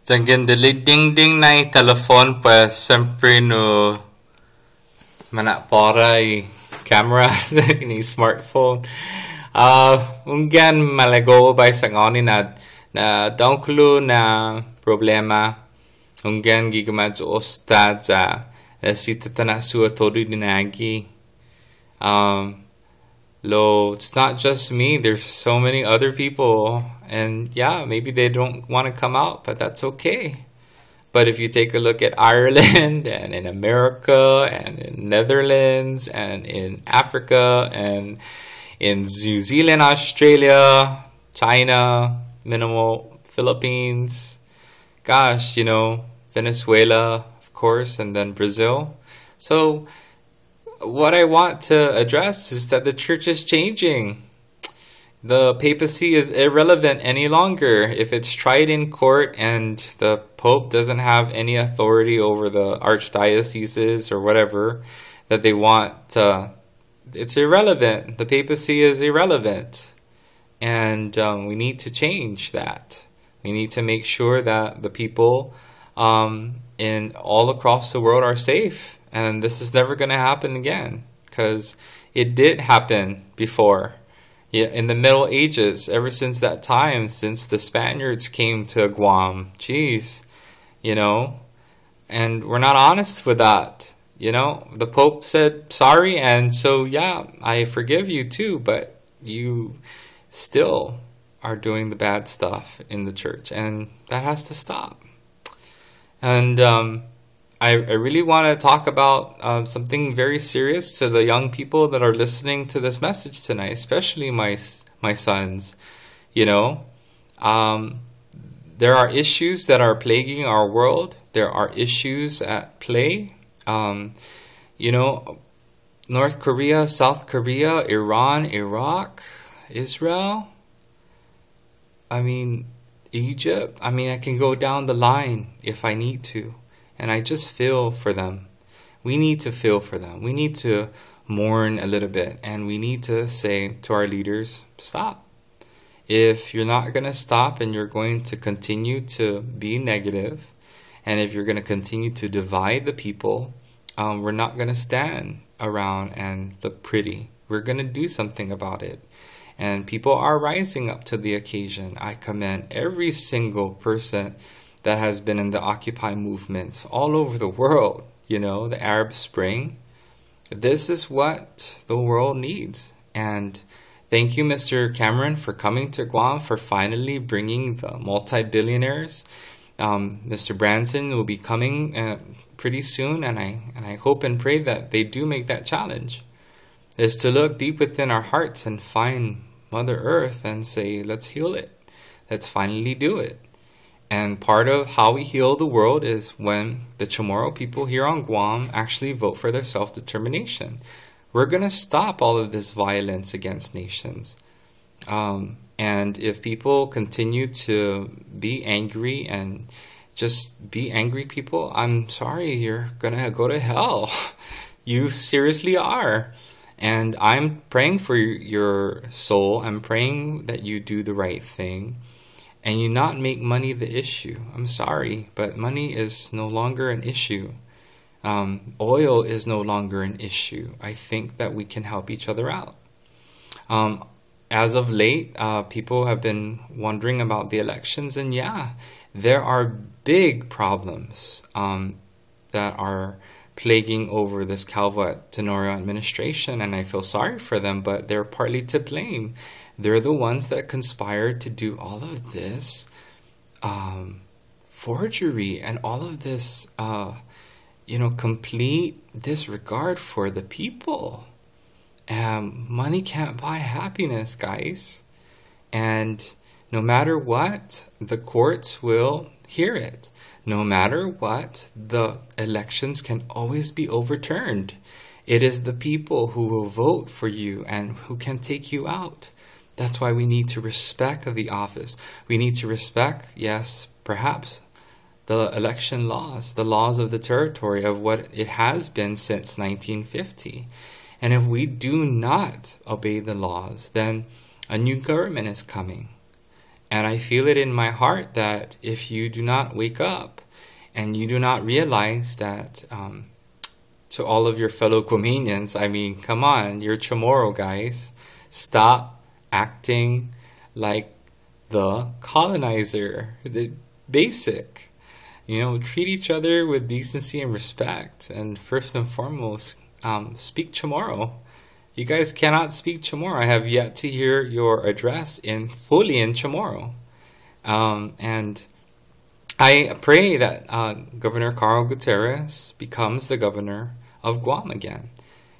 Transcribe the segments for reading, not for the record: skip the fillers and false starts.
Tangin ding na telepon pues sempre no manapora i camera ni smartphone. Ungyan malago by sangoni na donklu na problema. Ungyan gigamad ostad sa sita tanasua todu dinagi. It's not just me. There's so many other people. And yeah, maybe they don't want to come out, but that's okay. But if you take a look at Ireland and in America and in Netherlands and in Africa and in New Zealand, Australia, China, minimal Philippines, gosh, Venezuela, of course, and then Brazil. So what I want to address is that the church is changing. The papacy is irrelevant any longer. If it's tried in court and the Pope doesn't have any authority over the archdioceses or whatever that they want, it's irrelevant. The papacy is irrelevant. And we need to change that. We need to make sure that the people in all across the world are safe. And this is never going to happen again, because it did happen before. Yeah, in the Middle Ages, ever since that time, since the Spaniards came to Guam, and we're not honest with that. The Pope said sorry, and so yeah, I forgive you too, but you still are doing the bad stuff in the church, and that has to stop. And I really want to talk about something very serious to the young people that are listening to this message tonight, especially my sons. There are issues that are plaguing our world. There are issues at play. North Korea, South Korea, Iran, Iraq, Israel. Egypt. I can go down the line if I need to. And I just feel for them. We need to feel for them. We need to mourn a little bit. And we need to say to our leaders, stop. If you're not going to stop and you're going to continue to be negative, and if you're going to continue to divide the people, we're not going to stand around and look pretty. We're going to do something about it. And people are rising up to the occasion. I commend every single person that has been in the Occupy movement all over the world, the Arab Spring. This is what the world needs. And thank you, Mr. Cameron, for coming to Guam, for finally bringing the multi-billionaires. Mr. Branson will be coming pretty soon, and I hope and pray that they do make that challenge. Is to look deep within our hearts and find Mother Earth and say, let's heal it. Let's finally do it. And part of how we heal the world is when the Chamorro people here on Guam actually vote for their self-determination. We're going to stop all of this violence against nations. And if people continue to be angry and just be angry people, I'm sorry, you're going to go to hell. You seriously are. And I'm praying for your soul. I'm praying that you do the right thing. And you not make money the issue. I'm sorry, but money is no longer an issue. Oil is no longer an issue. I think that we can help each other out. As of late, people have been wondering about the elections. And yeah, there are big problems that are plaguing over this Calvo Tenorio administration. And I feel sorry for them, but they're partly to blame. They're the ones that conspired to do all of this forgery and all of this, complete disregard for the people. Money can't buy happiness, guys. And no matter what, the courts will hear it. No matter what, the elections can always be overturned. It is the people who will vote for you and who can take you out. That's why we need to respect the office. We need to respect, yes, perhaps, the election laws, the laws of the territory of what it has been since 1950. And if we do not obey the laws, then a new government is coming. And I feel it in my heart that if you do not wake up and you do not realize that, to all of your fellow Guamanians, I mean, come on, you're Chamorro, guys. Stop acting like the colonizer, the basic. Treat each other with decency and respect. And first and foremost, speak Chamorro. You guys cannot speak Chamorro. I have yet to hear your address fully in Chamorro. And I pray that Governor Carl Gutierrez becomes the governor of Guam again.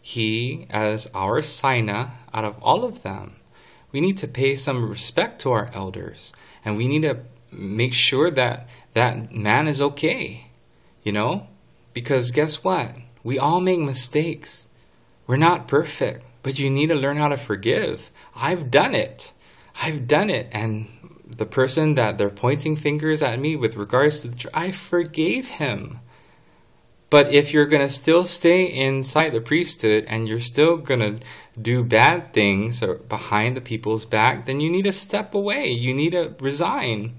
He, as our Sina, out of all of them, we need to pay some respect to our elders. And we need to make sure that that man is okay. Because guess what? We all make mistakes. We're not perfect, but you need to learn how to forgive. I've done it. And the person that they're pointing fingers at me with regards to I forgave him. But if you're going to still stay inside the priesthood and you're still going to do bad things or behind the people's back, then you need to step away. You need to resign.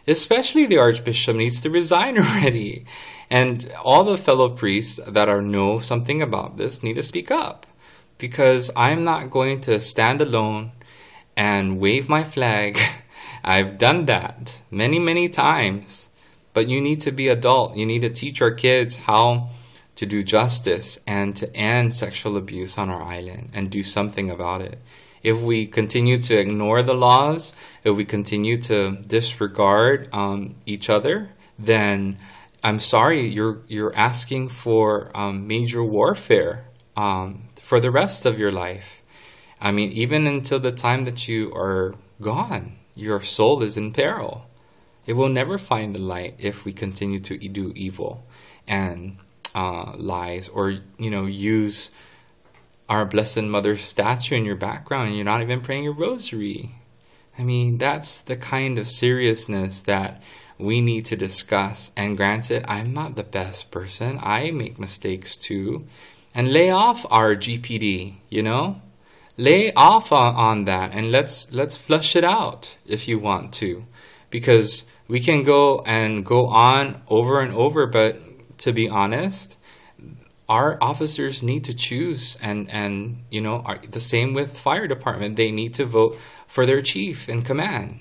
Especially the Archbishop needs to resign already. And all the fellow priests that know something about this need to speak up. Because I'm not going to stand alone and wave my flag. I've done that many, many times. But you need to be adult. You need to teach our kids how to do justice and to end sexual abuse on our island and do something about it. If we continue to ignore the laws, if we continue to disregard each other, then I'm sorry, you're asking for major warfare for the rest of your life. I mean, even until the time that you are gone, your soul is in peril. It will never find the light if we continue to do evil and lies, or use our Blessed Mother's statue in your background and you're not even praying your rosary. I mean, that's the kind of seriousness that we need to discuss. And granted, I'm not the best person. I make mistakes too. And lay off our GPD, Lay off on that and let's flush it out if you want to. Because we can go on over and over, but to be honest, our officers need to choose, and the same with fire department. They need to vote for their chief in command.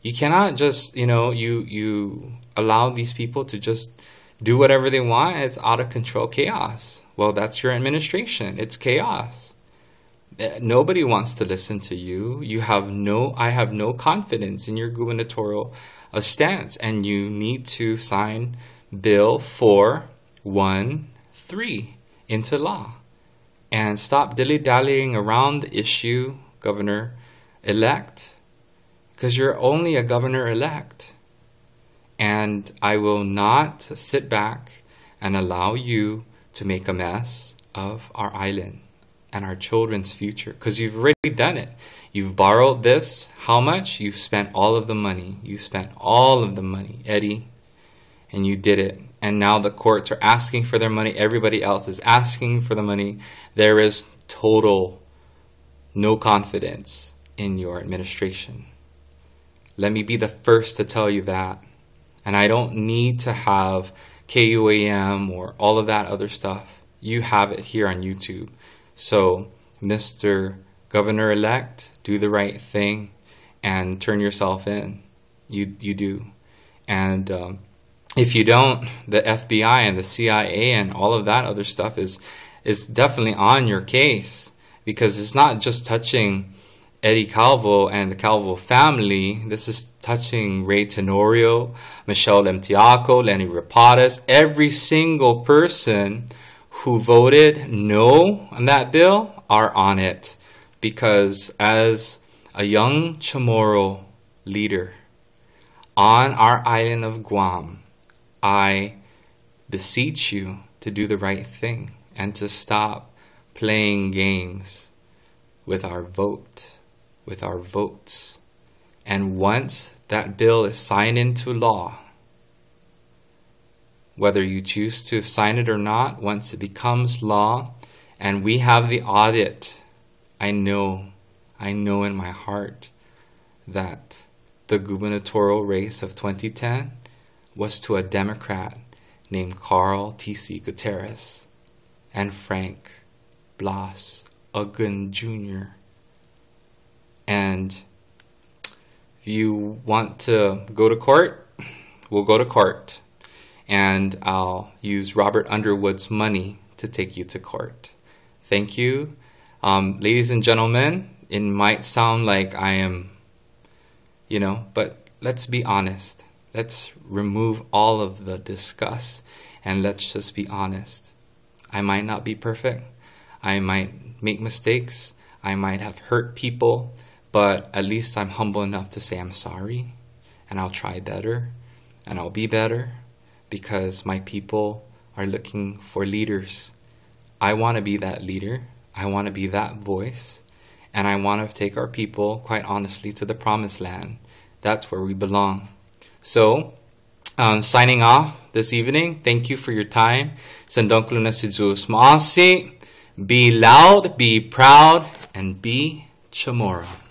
You cannot just you allow these people to just do whatever they want. It's out of control chaos. Well, that's your administration. It's chaos. Nobody wants to listen to you. I have no confidence in your gubernatorial stance, and you need to sign Bill 413 into law and stop dilly-dallying around the issue, Governor-elect, because you're only a governor-elect. And I will not sit back and allow you to make a mess of our island and our children's future, because you've already done it. You've borrowed this. How much? You've spent all of the money. You spent all of the money, Eddie, and you did it. And now the courts are asking for their money. Everybody else is asking for the money. There is total no confidence in your administration. Let me be the first to tell you that. And I don't need to have KUAM or all of that other stuff. You have it here on YouTube. So, Mr. Governor-elect, do the right thing and turn yourself in. You do. And if you don't, the FBI and the CIA and all of that other stuff is definitely on your case, because it's not just touching Eddie Calvo and the Calvo family. This is touching Ray Tenorio, Michelle Lemtiaco, Lenny Rapadas, every single person who voted no on that bill are on it. Because as a young Chamorro leader on our island of Guam, I beseech you to do the right thing and to stop playing games with our vote, with our votes. And once that bill is signed into law, whether you choose to sign it or not, once it becomes law and we have the audit, I know in my heart that the gubernatorial race of 2010 was to a Democrat named Carl T.C. Gutierrez and Frank Blas Uggan Jr. And if you want to go to court, we'll go to court. And I'll use Robert Underwood's money to take you to court. Thank you. Ladies and gentlemen, it might sound like I am, but let's be honest. Let's remove all of the disgust and let's just be honest. I might not be perfect. I might make mistakes. I might have hurt people, but at least I'm humble enough to say I'm sorry, and I'll try better, and I'll be better, because my people are looking for leaders. I want to be that leader. I want to be that voice, and I want to take our people, quite honestly, to the promised land. That's where we belong. So, signing off this evening, thank you for your time. Sandong na si Zeus Maasi. Be loud, be proud, and be Chamorro.